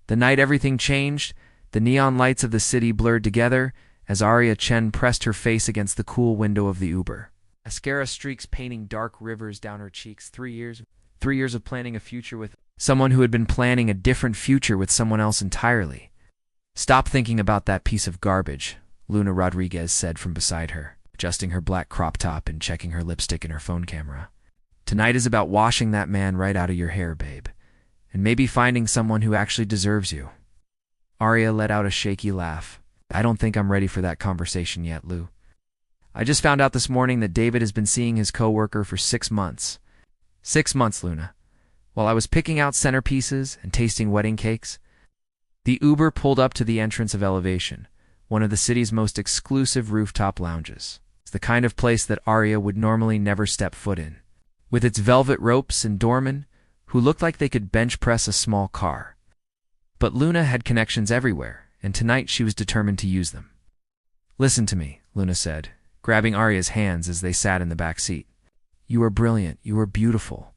The night everything changed, the neon lights of the city blurred together as Arya Chen pressed her face against the cool window of the Uber. Mascara streaks painting dark rivers down her cheeks. 3 years of planning a future with someone who had been planning a different future with someone else entirely. "Stop thinking about that piece of garbage," Luna Rodriguez said from beside her, adjusting her black crop top and checking her lipstick in her phone camera. "Tonight is about washing that man right out of your hair, babe, and maybe finding someone who actually deserves you." Arya let out a shaky laugh. "I don't think I'm ready for that conversation yet, Lou. I just found out this morning that David has been seeing his coworker for 6 months. 6 months, Luna. While I was picking out centerpieces and tasting wedding cakes." The Uber pulled up to the entrance of Elevation, one of the city's most exclusive rooftop lounges. It's the kind of place that Arya would normally never step foot in, with its velvet ropes and doormen who looked like they could bench press a small car. But Luna had connections everywhere, and tonight she was determined to use them. "Listen to me," Luna said, grabbing Arya's hands as they sat in the back seat. "You are brilliant, you are beautiful,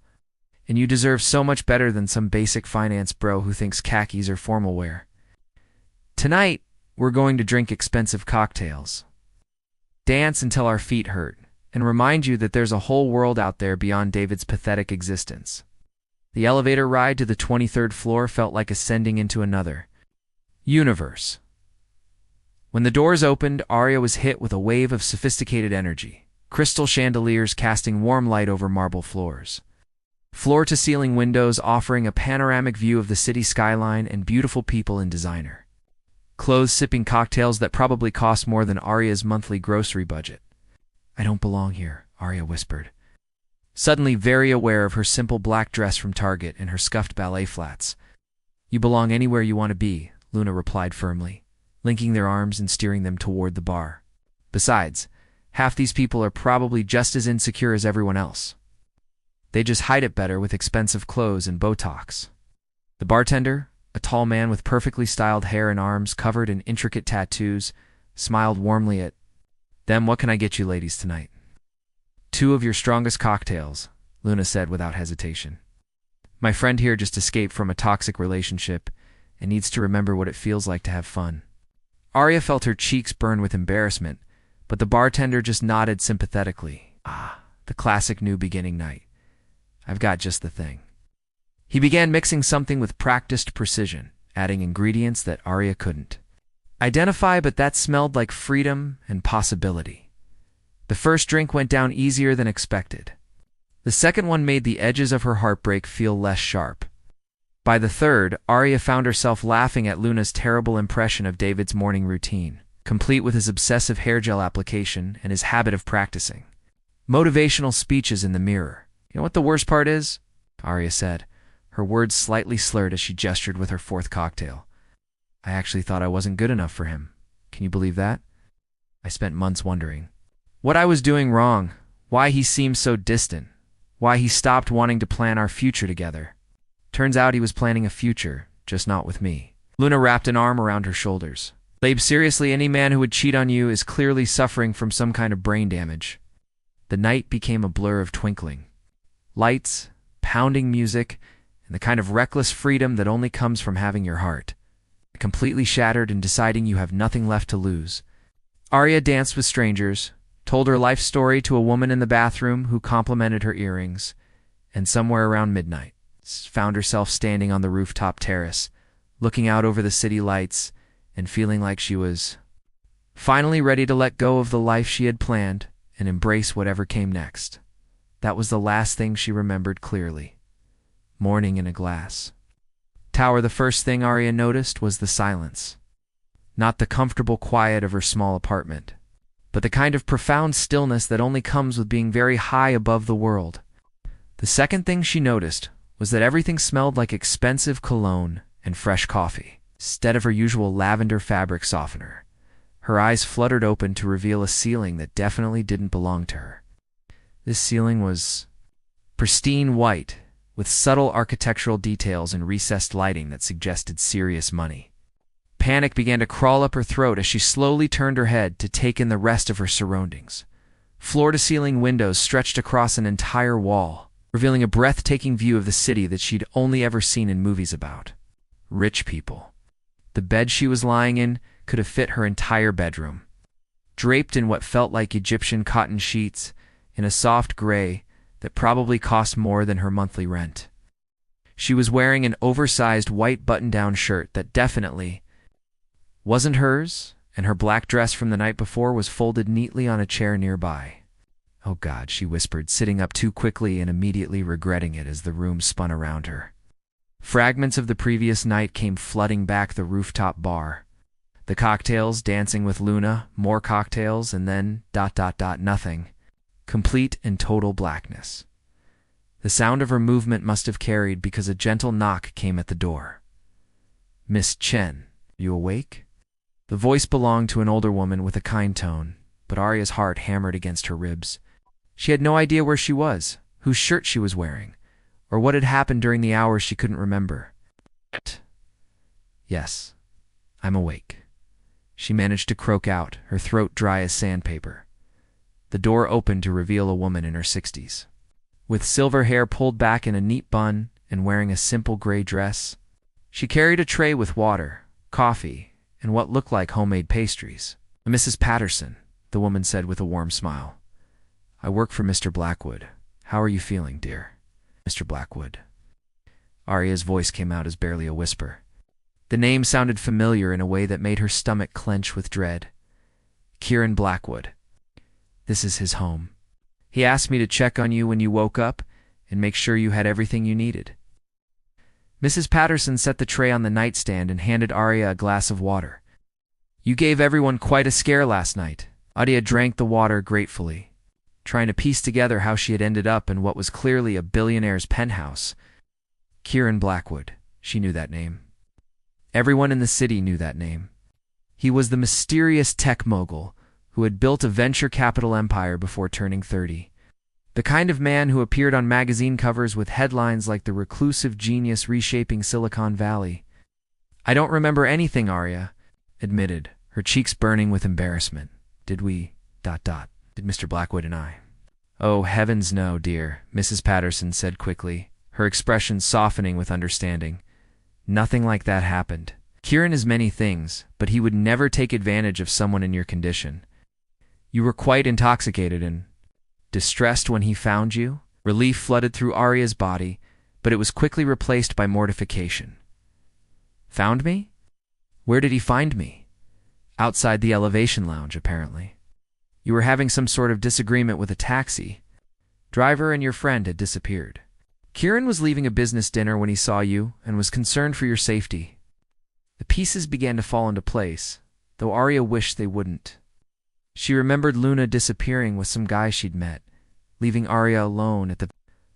and you deserve so much better than some basic finance bro who thinks khakis are formal wear. Tonight, we're going to drink expensive cocktails, dance until our feet hurt, and remind you that there's a whole world out there beyond David's pathetic existence." The elevator ride to the 23rd floor felt like ascending into another universe. When the doors opened, Arya was hit with a wave of sophisticated energy, crystal chandeliers casting warm light over marble floors, floor-to-ceiling windows offering a panoramic view of the city skyline, and beautiful people in designer clothes sipping cocktails that probably cost more than Arya's monthly grocery budget. "I don't belong here," Arya whispered, suddenly very aware of her simple black dress from Target and her scuffed ballet flats. "You belong anywhere you want to be," Luna replied firmly, linking their arms and steering them toward the bar. "Besides, half these people are probably just as insecure as everyone else. They just hide it better with expensive clothes and Botox." The bartender, a tall man with perfectly styled hair and arms covered in intricate tattoos, smiled warmly at them. "What can I get you ladies tonight?" "2 of your strongest cocktails," Luna said without hesitation. "My friend here just escaped from a toxic relationship and needs to remember what it feels like to have fun." Arya felt her cheeks burn with embarrassment, but the bartender just nodded sympathetically. "Ah, the classic new beginning night. I've got just the thing." He began mixing something with practiced precision, adding ingredients that Arya couldn't identify, but that smelled like freedom and possibility. The first drink went down easier than expected. The second one made the edges of her heartbreak feel less sharp. By the third, Arya found herself laughing at Luna's terrible impression of David's morning routine, complete with his obsessive hair gel application and his habit of practicing motivational speeches in the mirror. "You know what the worst part is?" Arya said, her words slightly slurred as she gestured with her 4th cocktail. "I actually thought I wasn't good enough for him. Can you believe that? I spent months wondering what I was doing wrong, why he seemed so distant, why he stopped wanting to plan our future together. Turns out he was planning a future, just not with me." Luna wrapped an arm around her shoulders. "Babe, seriously, any man who would cheat on you is clearly suffering from some kind of brain damage." The night became a blur of twinkling lights, pounding music, and the kind of reckless freedom that only comes from having your heart completely shattered and deciding you have nothing left to lose. Arya danced with strangers, told her life story to a woman in the bathroom who complimented her earrings, and somewhere around midnight, found herself standing on the rooftop terrace, looking out over the city lights and feeling like she was finally ready to let go of the life she had planned and embrace whatever came next. That was the last thing she remembered clearly. Morning in a glass tower. The first thing Arya noticed was the silence. Not the comfortable quiet of her small apartment, but the kind of profound stillness that only comes with being very high above the world. The second thing she noticed was that everything smelled like expensive cologne and fresh coffee, instead of her usual lavender fabric softener. Her eyes fluttered open to reveal a ceiling that definitely didn't belong to her. This ceiling was pristine white, with subtle architectural details and recessed lighting that suggested serious money. Panic began to crawl up her throat as she slowly turned her head to take in the rest of her surroundings. Floor-to-ceiling windows stretched across an entire wall, revealing a breathtaking view of the city that she'd only ever seen in movies about. Rich people. The bed she was lying in could have fit her entire bedroom. Draped in what felt like Egyptian cotton sheets, in a soft gray that probably cost more than her monthly rent. She was wearing an oversized white button-down shirt that definitely wasn't hers, and her black dress from the night before was folded neatly on a chair nearby. "Oh God," she whispered, sitting up too quickly and immediately regretting it as the room spun around her. Fragments of the previous night came flooding back the rooftop bar. The cocktails, dancing with Luna, more cocktails, and then ... nothing. Complete and total blackness. The sound of her movement must have carried because a gentle knock came at the door. "Miss Chen, you awake?" The voice belonged to an older woman with a kind tone, but Arya's heart hammered against her ribs. She had no idea where she was, whose shirt she was wearing, or what had happened during the hours she couldn't remember. "Yes, I'm awake," she managed to croak out, her throat dry as sandpaper. The door opened to reveal a woman in her 60s. With silver hair pulled back in a neat bun and wearing a simple gray dress, she carried a tray with water, coffee, and what looked like homemade pastries. "Mrs. Patterson," the woman said with a warm smile. "I work for Mr. Blackwood. How are you feeling, dear?" "Mr. Blackwood." Arya's voice came out as barely a whisper. The name sounded familiar in a way that made her stomach clench with dread. Kieran Blackwood. This is his home. He asked me to check on you when you woke up and make sure you had everything you needed. Mrs. Patterson set the tray on the nightstand and handed Arya a glass of water. "You gave everyone quite a scare last night." Arya drank the water gratefully, trying to piece together how she had ended up in what was clearly a billionaire's penthouse. Kieran Blackwood. She knew that name. Everyone in the city knew that name. He was the mysterious tech mogul who had built a venture capital empire before turning 30. The kind of man who appeared on magazine covers with headlines like the reclusive genius reshaping Silicon Valley. "I don't remember anything," Arya admitted, her cheeks burning with embarrassment. Did we... Did Mr. Blackwood and I?" "Oh, heavens no, dear," Mrs. Patterson said quickly, her expression softening with understanding. "Nothing like that happened. Kieran is many things, but he would never take advantage of someone in your condition. You were quite intoxicated and distressed when he found you." Relief flooded through Arya's body, but it was quickly replaced by mortification. "Found me? Where did he find me?" "Outside the elevation lounge, apparently. You were having some sort of disagreement with a taxi driver and your friend had disappeared. Kieran was leaving a business dinner when he saw you and was concerned for your safety." The pieces began to fall into place, though Arya wished they wouldn't. She remembered Luna disappearing with some guy she'd met, leaving Arya alone at the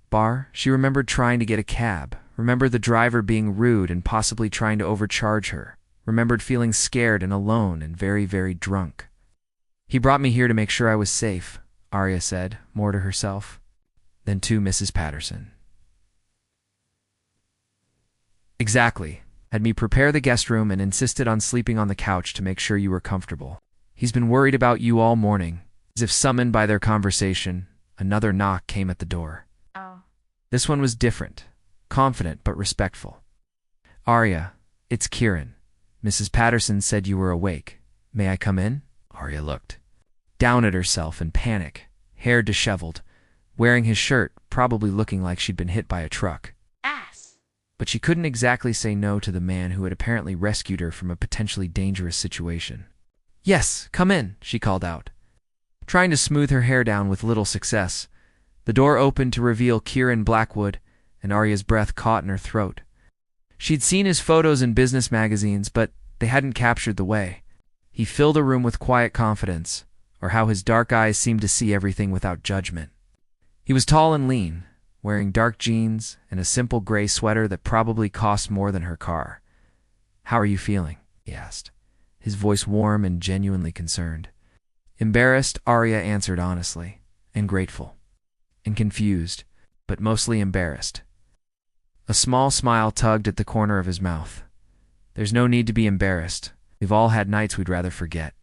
bar. She remembered trying to get a cab, remembered the driver being rude and possibly trying to overcharge her, remembered feeling scared and alone and very, very drunk. "He brought me here to make sure I was safe," Arya said, more to herself than to Mrs. Patterson. "Exactly. Had me prepare the guest room and insisted on sleeping on the couch to make sure you were comfortable. He's been worried about you all morning." As if summoned by their conversation, another knock came at the door. Oh. This one was different, confident but respectful. "Arya, it's Kieran. Mrs. Patterson said you were awake. May I come in?" Arya looked down at herself in panic, hair disheveled, wearing his shirt, probably looking like she'd been hit by a truck. Ass. But she couldn't exactly say no to the man who had apparently rescued her from a potentially dangerous situation. "Yes, come in," she called out, trying to smooth her hair down with little success. The door opened to reveal Kieran Blackwood, and Arya's breath caught in her throat. She'd seen his photos in business magazines, but they hadn't captured the way he filled a room with quiet confidence, or how his dark eyes seemed to see everything without judgment. He was tall and lean, wearing dark jeans and a simple gray sweater that probably cost more than her car. "How are you feeling?" he asked, his voice warm and genuinely concerned. Embarrassed, Arya answered honestly, and grateful, and confused, but mostly embarrassed. A small smile tugged at the corner of his mouth. "There's no need to be embarrassed. We've all had nights we'd rather forget."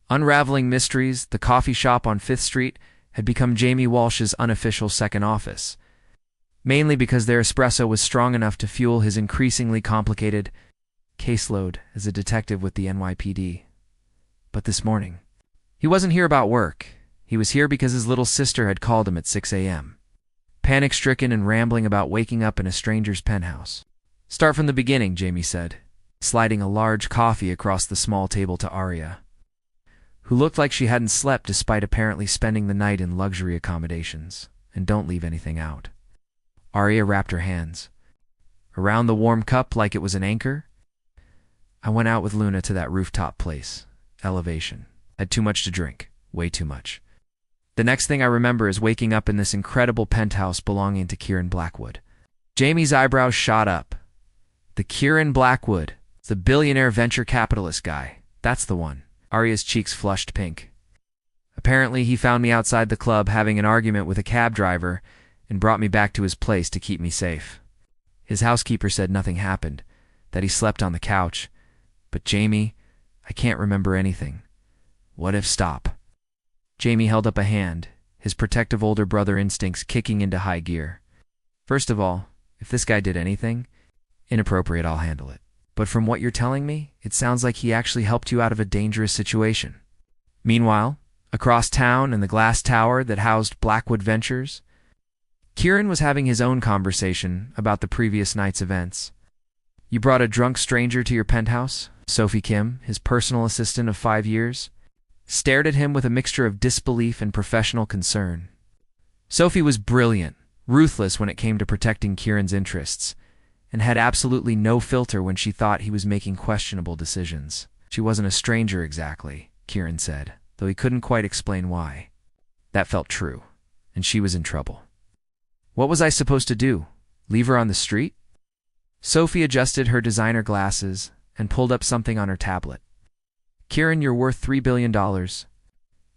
Unraveling Mysteries, the coffee shop on 5th Street, had become Jamie Walsh's unofficial second office. mainly because their espresso was strong enough to fuel his increasingly complicated caseload as a detective with the NYPD. But this morning, he wasn't here about work. He was here because his little sister had called him at 6 a.m., panic-stricken and rambling about waking up in a stranger's penthouse. "Start from the beginning," Jamie said, sliding a large coffee across the small table to Arya, who looked like she hadn't slept despite apparently spending the night in luxury accommodations. "And don't leave anything out." Arya wrapped her hands around the warm cup like it was an anchor. "I went out with Luna to that rooftop place. Elevation. Had too much to drink. Way too much. The next thing I remember is waking up in this incredible penthouse belonging to Kieran Blackwood." Jamie's eyebrows shot up. "The Kieran Blackwood, the billionaire venture capitalist guy. That's the one." Arya's cheeks flushed pink. "Apparently he found me outside the club having an argument with a cab driver and brought me back to his place to keep me safe. His housekeeper said nothing happened, that he slept on the couch. But Jamie, I can't remember anything. What if stop?" Jamie held up a hand, his protective older brother instincts kicking into high gear. "First of all, if this guy did anything inappropriate, I'll handle it. But from what you're telling me, it sounds like he actually helped you out of a dangerous situation." Meanwhile, across town in the glass tower that housed Blackwood Ventures, Kieran was having his own conversation about the previous night's events. "You brought a drunk stranger to your penthouse?" Sophie Kim, his personal assistant of 5 years, stared at him with a mixture of disbelief and professional concern. Sophie was brilliant, ruthless when it came to protecting Kieran's interests, and had absolutely no filter when she thought he was making questionable decisions. "She wasn't a stranger exactly," Kieran said, though he couldn't quite explain why. That felt true, and she was in trouble. "What was I supposed to do? Leave her on the street?" Sophie adjusted her designer glasses and pulled up something on her tablet. "Kieran, you're worth $3 billion.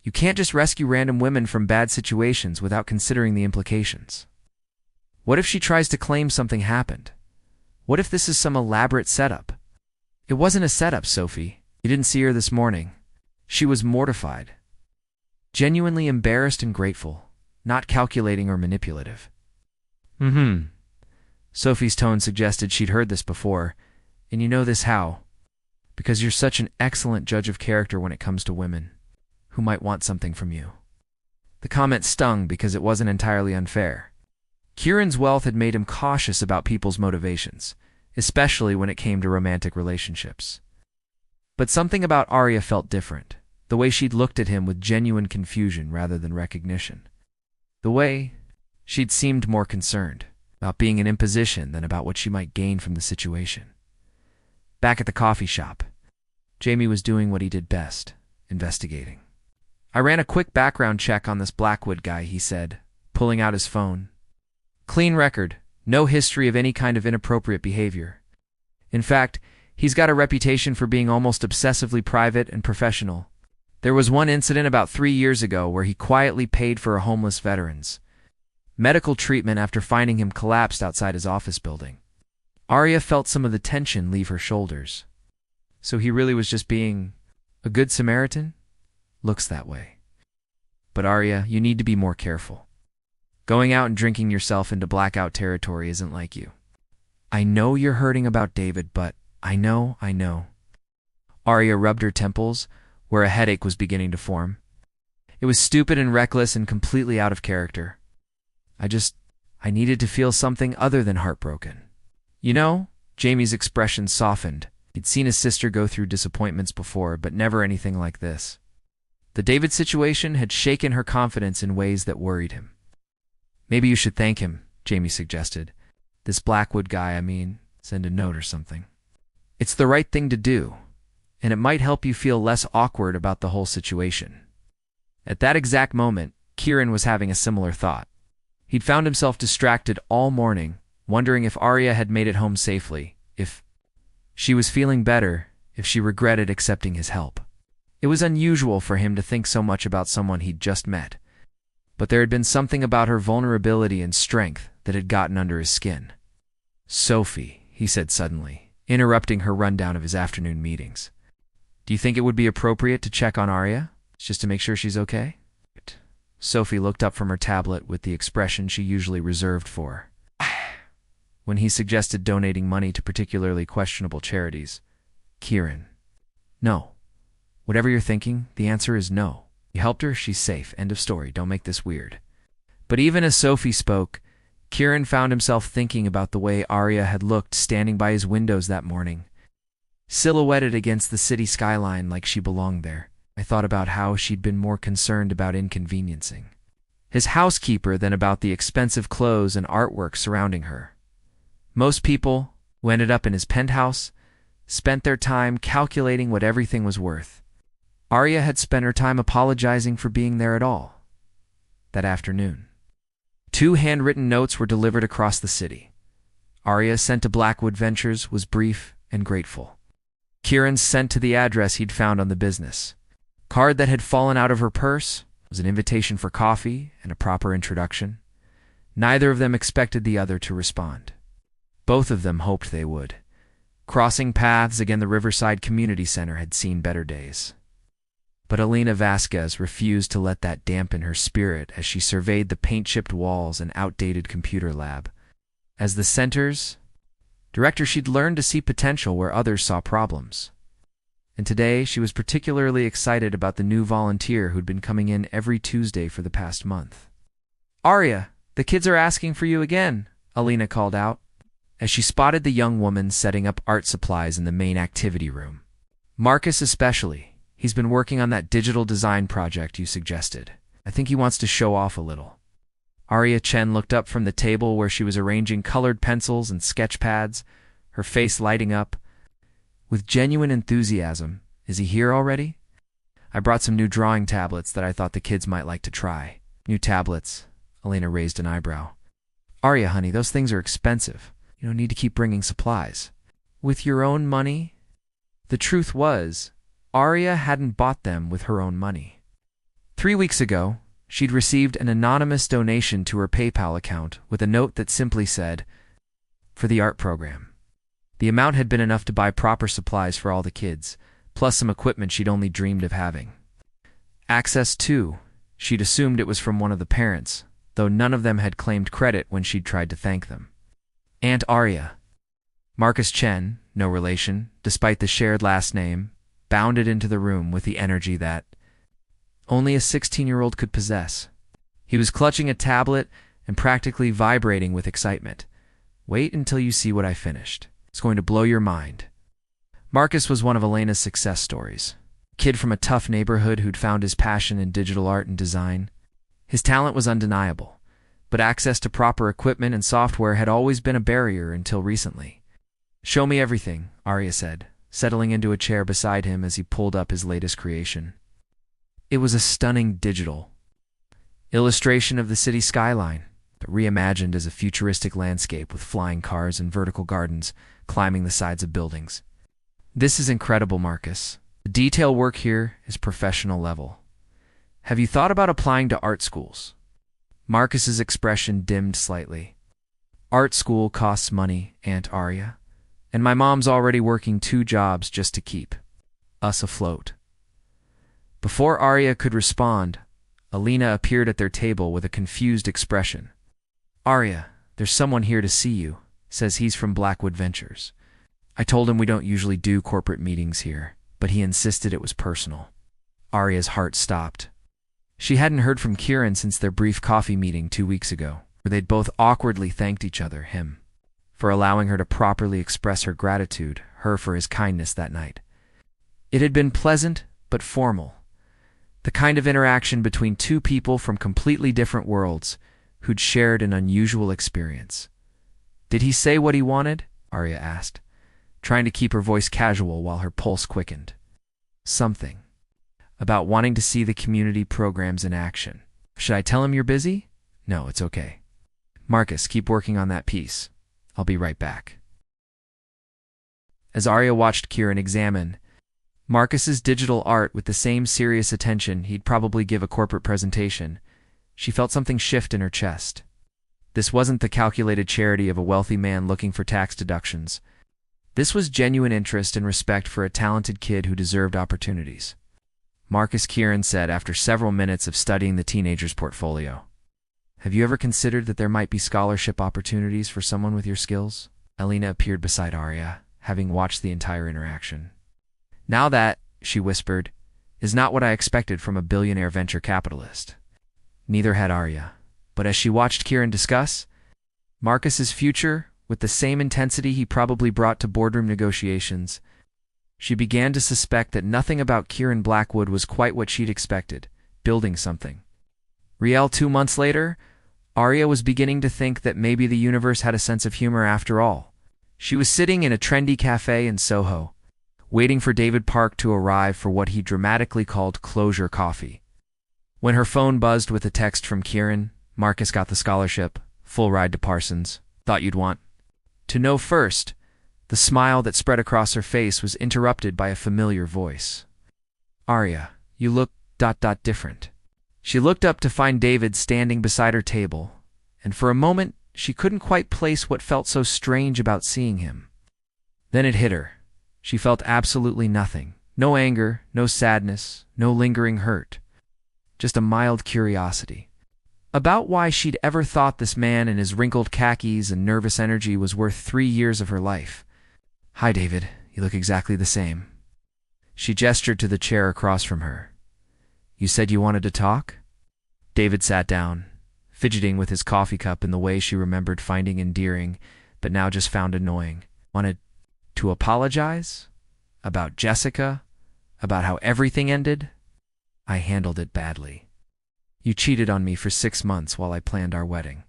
You can't just rescue random women from bad situations without considering the implications. What if she tries to claim something happened? What if this is some elaborate setup?" "It wasn't a setup, Sophie. You didn't see her this morning. She was mortified. Genuinely embarrassed and grateful, not calculating or manipulative." Sophie's tone suggested she'd heard this before. "And you know this how? Because you're such an excellent judge of character when it comes to women who might want something from you." The comment stung because it wasn't entirely unfair. Kieran's wealth had made him cautious about people's motivations, especially when it came to romantic relationships. But something about Arya felt different, the way she'd looked at him with genuine confusion rather than recognition. The way she'd seemed more concerned about being an imposition than about what she might gain from the situation. Back at the coffee shop, Jamie was doing what he did best, investigating. "I ran a quick background check on this Blackwood guy," he said, pulling out his phone. "Clean record, no history of any kind of inappropriate behavior. In fact, he's got a reputation for being almost obsessively private and professional. There was one incident about 3 years ago where he quietly paid for a homeless veteran's medical treatment after finding him collapsed outside his office building." Arya felt some of the tension leave her shoulders. So he really was just being a good Samaritan? Looks that way. But Arya, you need to be more careful. Going out and drinking yourself into blackout territory isn't like you. "I know you're hurting about David, but I know. Arya rubbed her temples, where a headache was beginning to form. "It was stupid and reckless and completely out of character. I needed to feel something other than heartbroken." "You know," Jamie's expression softened. He'd seen his sister go through disappointments before, but never anything like this. The David situation had shaken her confidence in ways that worried him. "Maybe you should thank him," Jamie suggested. "This Blackwood guy, send a note or something. It's the right thing to do, and it might help you feel less awkward about the whole situation." At that exact moment, Kieran was having a similar thought. He'd found himself distracted all morning, wondering if Arya had made it home safely, if she was feeling better, if she regretted accepting his help. It was unusual for him to think so much about someone he'd just met, but there had been something about her vulnerability and strength that had gotten under his skin. "Sophie," he said suddenly, interrupting her rundown of his afternoon meetings. "Do you think it would be appropriate to check on Arya, just to make sure she's okay?" Sophie looked up from her tablet with the expression she usually reserved for when he suggested donating money to particularly questionable charities. Kieran. No. Whatever you're thinking, the answer is no. You helped her, she's safe. End of story. Don't make this weird. But even as Sophie spoke, Kieran found himself thinking about the way Arya had looked standing by his windows that morning, silhouetted against the city skyline like she belonged there. I thought about how she'd been more concerned about inconveniencing his housekeeper than about the expensive clothes and artwork surrounding her. Most people who ended up in his penthouse spent their time calculating what everything was worth. Arya had spent her time apologizing for being there at all. That afternoon, 2 handwritten notes were delivered across the city. Arya, sent to Blackwood Ventures, was brief and grateful. Kieran, sent to the address he'd found on the business card that had fallen out of her purse, was an invitation for coffee and a proper introduction. Neither of them expected the other to respond. Both of them hoped they would. Crossing paths again, the Riverside Community Center had seen better days. But Elena Vasquez refused to let that dampen her spirit as she surveyed the paint-chipped walls and outdated computer lab. As the center's director, she'd learned to see potential where others saw problems. And today, she was particularly excited about the new volunteer who'd been coming in every Tuesday for the past month. Arya, the kids are asking for you again, Elena called out, as she spotted the young woman setting up art supplies in the main activity room. Marcus especially. He's been working on that digital design project you suggested. I think he wants to show off a little. Arya Chen looked up from the table where she was arranging colored pencils and sketch pads, her face lighting up with genuine enthusiasm. Is he here already? I brought some new drawing tablets that I thought the kids might like to try. New tablets? Elena raised an eyebrow. Arya, honey, those things are expensive. You don't need to keep bringing supplies. With your own money? The truth was, Arya hadn't bought them with her own money. 3 weeks ago, she'd received an anonymous donation to her PayPal account with a note that simply said, "For the art program." The amount had been enough to buy proper supplies for all the kids, plus some equipment she'd only dreamed of having. Access to, she'd assumed it was from one of the parents, though none of them had claimed credit when she'd tried to thank them. Aunt Arya. Marcus Chen, no relation, despite the shared last name, bounded into the room with the energy that only a 16-year-old could possess. He was clutching a tablet and practically vibrating with excitement. Wait until you see what I finished. It's going to blow your mind. Marcus was one of Elena's success stories. A kid from a tough neighborhood who'd found his passion in digital art and design. His talent was undeniable, but access to proper equipment and software had always been a barrier until recently. Show me everything, Arya said, settling into a chair beside him as he pulled up his latest creation. It was a stunning digital illustration of the city skyline, but reimagined as a futuristic landscape with flying cars and vertical gardens climbing the sides of buildings. This is incredible, Marcus. The detail work here is professional level. Have you thought about applying to art schools? Marcus's expression dimmed slightly. Art school costs money, Aunt Arya, and my mom's already working 2 jobs just to keep us afloat. Before Arya could respond, Elena appeared at their table with a confused expression. Arya, there's someone here to see you. Says he's from Blackwood Ventures. I told him we don't usually do corporate meetings here, but he insisted it was personal. Arya's heart stopped. She hadn't heard from Kieran since their brief coffee meeting 2 weeks ago, where they'd both awkwardly thanked each other, him for allowing her to properly express her gratitude, her for his kindness that night. It had been pleasant but formal, the kind of interaction between 2 people from completely different worlds who'd shared an unusual experience. Did he say what he wanted? Arya asked, trying to keep her voice casual while her pulse quickened. Something about wanting to see the community programs in action. Should I tell him you're busy? No, it's okay. Marcus, keep working on that piece. I'll be right back. As Arya watched Kieran examine Marcus's digital art with the same serious attention he'd probably give a corporate presentation, she felt something shift in her chest. This wasn't the calculated charity of a wealthy man looking for tax deductions. This was genuine interest and respect for a talented kid who deserved opportunities. Marcus, Kieran said after several minutes of studying the teenager's portfolio. Have you ever considered that there might be scholarship opportunities for someone with your skills? Elena appeared beside Arya, having watched the entire interaction. Now that, she whispered, is not what I expected from a billionaire venture capitalist. Neither had Arya, but as she watched Kieran discuss Marcus's future with the same intensity he probably brought to boardroom negotiations, she began to suspect that nothing about Kieran Blackwood was quite what she'd expected, building something. 2 months later, Arya was beginning to think that maybe the universe had a sense of humor after all. She was sitting in a trendy cafe in Soho, waiting for David Park to arrive for what he dramatically called closure coffee. When her phone buzzed with a text from Kieran, Marcus got the scholarship, full ride to Parsons. Thought you'd want to know first. The smile that spread across her face was interrupted by a familiar voice. Arya, you look ... different. She looked up to find David standing beside her table, and for a moment she couldn't quite place what felt so strange about seeing him. Then it hit her. She felt absolutely nothing. No anger, no sadness, no lingering hurt. Just a mild curiosity about why she'd ever thought this man in his wrinkled khakis and nervous energy was worth 3 years of her life. Hi, David. You look exactly the same. She gestured to the chair across from her. You said you wanted to talk? David sat down, fidgeting with his coffee cup in the way she remembered finding endearing, but now just found annoying. Wanted to apologize? About Jessica? About how everything ended? I handled it badly. You cheated on me for 6 months while I planned our wedding.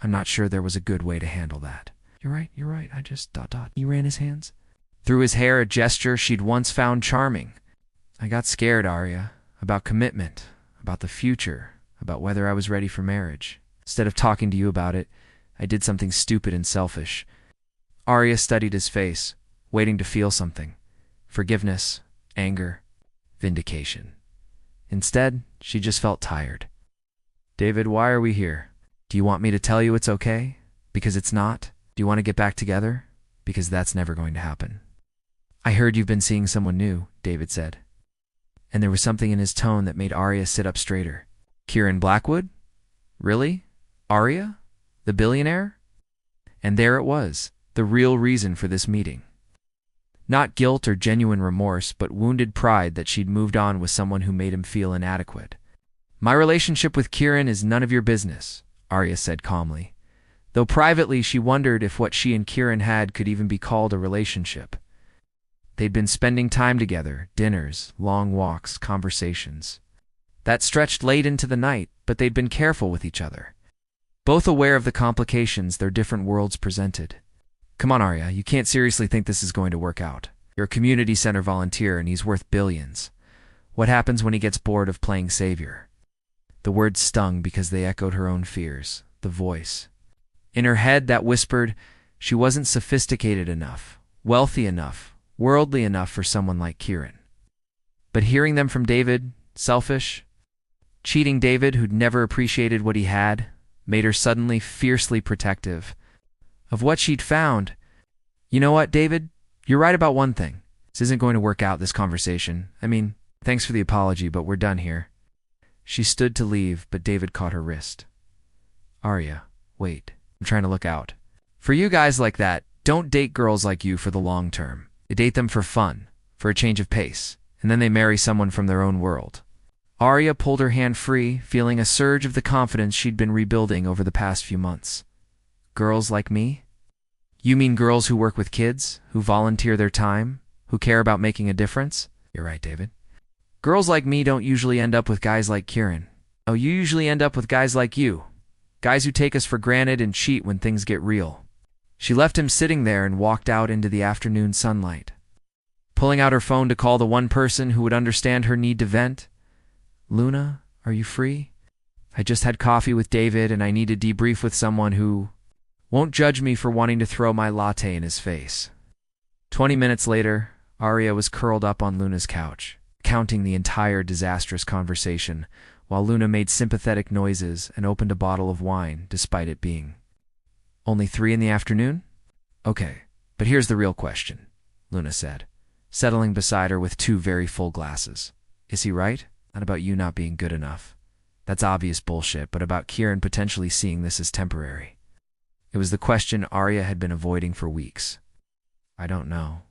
I'm not sure there was a good way to handle that. You're right, I just ... He ran his hands through his hair, a gesture she'd once found charming. I got scared, Arya, about commitment, about the future, about whether I was ready for marriage. Instead of talking to you about it, I did something stupid and selfish. Arya studied his face, waiting to feel something. Forgiveness, anger, vindication. Instead, she just felt tired. David, why are we here? Do you want me to tell you it's okay? Because it's not? Do you want to get back together? Because that's never going to happen. I heard you've been seeing someone new, David said. And there was something in his tone that made Arya sit up straighter. Kieran Blackwood? Really? Arya? The billionaire? And there it was, the real reason for this meeting. Not guilt or genuine remorse, but wounded pride that she'd moved on with someone who made him feel inadequate. My relationship with Kieran is none of your business, Arya said calmly, though privately she wondered if what she and Kieran had could even be called a relationship. They'd been spending time together, dinners, long walks, conversations. That stretched late into the night, but they'd been careful with each other, both aware of the complications their different worlds presented. Come on, Arya, you can't seriously think this is going to work out. You're a community center volunteer and he's worth billions. What happens when he gets bored of playing savior? The words stung because they echoed her own fears, the voice. In her head that whispered, she wasn't sophisticated enough, wealthy enough, worldly enough for someone like Kieran. But hearing them from David, selfish, cheating David who'd never appreciated what he had, made her suddenly fiercely protective of what she'd found. You know what, David? You're right about one thing. This isn't going to work out, this conversation. I mean, thanks for the apology, but we're done here. She stood to leave, but David caught her wrist. Arya, wait. I'm trying to look out. For you guys like that, don't date girls like you for the long term. You date them for fun, for a change of pace, and then they marry someone from their own world. Arya pulled her hand free, feeling a surge of the confidence she'd been rebuilding over the past few months. Girls like me? You mean girls who work with kids, who volunteer their time, who care about making a difference? You're right, David. Girls like me don't usually end up with guys like Kieran. Oh, you usually end up with guys like you. Guys who take us for granted and cheat when things get real. She left him sitting there and walked out into the afternoon sunlight, pulling out her phone to call the one person who would understand her need to vent. Luna, are you free? I just had coffee with David and I need to debrief with someone who won't judge me for wanting to throw my latte in his face. 20 minutes later, Arya was curled up on Luna's couch, counting the entire disastrous conversation, while Luna made sympathetic noises and opened a bottle of wine, despite it being only 3 in the afternoon? Okay, but here's the real question, Luna said, settling beside her with 2 very full glasses. Is he right? Not about you not being good enough. That's obvious bullshit, but about Kieran potentially seeing this as temporary. It was the question Arya had been avoiding for weeks. I don't know.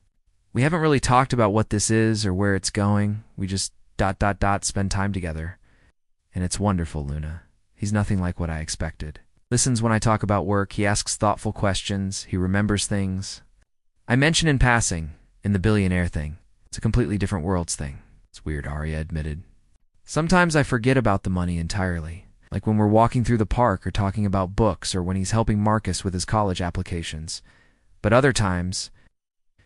We haven't really talked about what this is or where it's going. We just ... spend time together. And it's wonderful, Luna. He's nothing like what I expected. Listens when I talk about work, he asks thoughtful questions, he remembers things. I mention in passing, in the Billionaire thing. It's a completely different worlds thing. It's weird, Arya admitted. Sometimes I forget about the money entirely, like when we're walking through the park or talking about books or when he's helping Marcus with his college applications. But other times,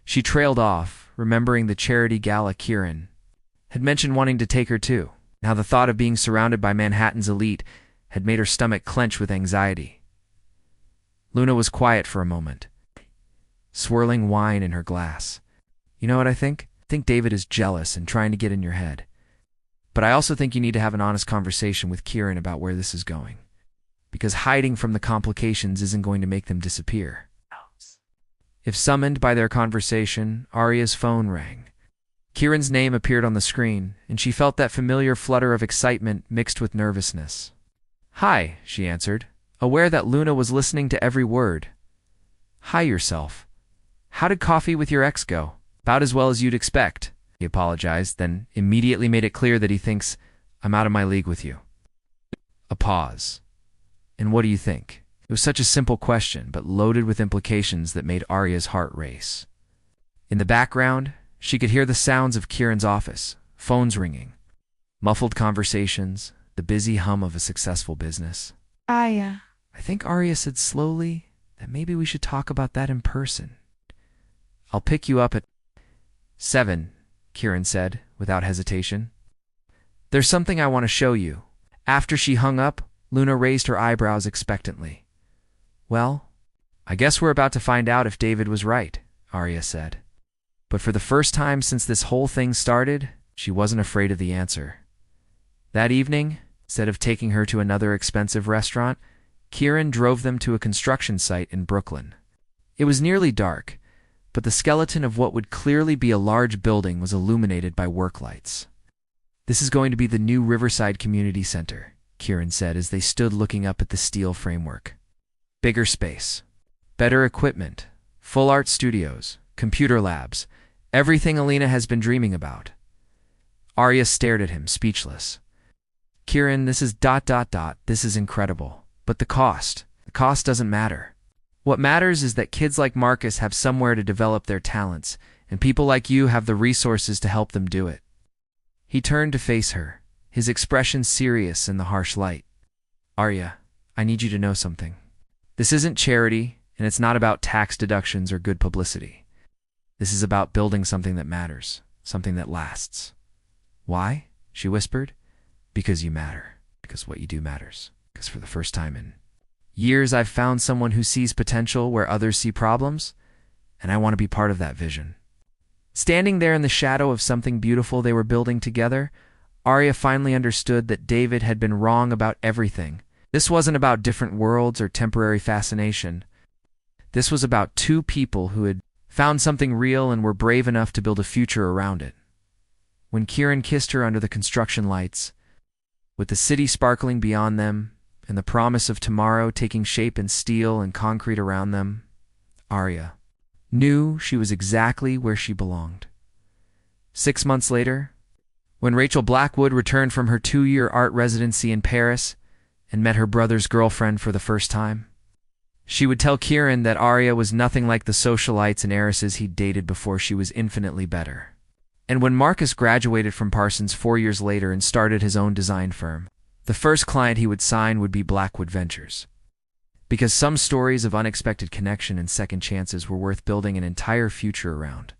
she trailed off, remembering the charity gala Kieran had mentioned wanting to take her to. Now the thought of being surrounded by Manhattan's elite had made her stomach clench with anxiety. Luna was quiet for a moment, swirling wine in her glass. You know what I think? I think David is jealous and trying to get in your head. But I also think you need to have an honest conversation with Kieran about where this is going. Because hiding from the complications isn't going to make them disappear. If summoned by their conversation, Arya's phone rang. Kieran's name appeared on the screen, and she felt that familiar flutter of excitement mixed with nervousness. Hi, she answered, aware that Luna was listening to every word. Hi yourself. How did coffee with your ex go? About as well as you'd expect. He apologized, then immediately made it clear that he thinks, I'm out of my league with you. A pause. And what do you think? It was such a simple question, but loaded with implications that made Arya's heart race. In the background, she could hear the sounds of Kieran's office, phones ringing, muffled conversations, the busy hum of a successful business. Arya. I think Arya said slowly that maybe we should talk about that in person. I'll pick you up at 7, Kieran said, without hesitation. There's something I want to show you. After she hung up, Luna raised her eyebrows expectantly. Well, I guess we're about to find out if David was right, Arya said. But for the first time since this whole thing started, she wasn't afraid of the answer. That evening, instead of taking her to another expensive restaurant, Kieran drove them to a construction site in Brooklyn. It was nearly dark, but the skeleton of what would clearly be a large building was illuminated by work lights. This is going to be the new Riverside Community Center, Kieran said as they stood looking up at the steel framework. Bigger space, better equipment, full art studios, computer labs, everything Alina has been dreaming about. Arya stared at him, speechless. Kieran, this is ... this is incredible. But the cost doesn't matter. What matters is that kids like Marcus have somewhere to develop their talents, and people like you have the resources to help them do it. He turned to face her, his expression serious in the harsh light. Arya, I need you to know something. This isn't charity, and it's not about tax deductions or good publicity. This is about building something that matters, something that lasts. Why? She whispered. Because you matter. Because what you do matters. Because for the first time in years, I've found someone who sees potential where others see problems, and I want to be part of that vision. Standing there in the shadow of something beautiful they were building together, Arya finally understood that David had been wrong about everything. This wasn't about different worlds or temporary fascination. This was about two people who had found something real and were brave enough to build a future around it. When Kieran kissed her under the construction lights, with the city sparkling beyond them, and the promise of tomorrow taking shape in steel and concrete around them, Arya knew she was exactly where she belonged. 6 months later, when Rachel Blackwood returned from her 2-year art residency in Paris and met her brother's girlfriend for the first time, she would tell Kieran that Arya was nothing like the socialites and heiresses he'd dated before. She was infinitely better. And when Marcus graduated from Parsons 4 years later and started his own design firm, the first client he would sign would be Blackwood Ventures. Because some stories of unexpected connection and second chances were worth building an entire future around.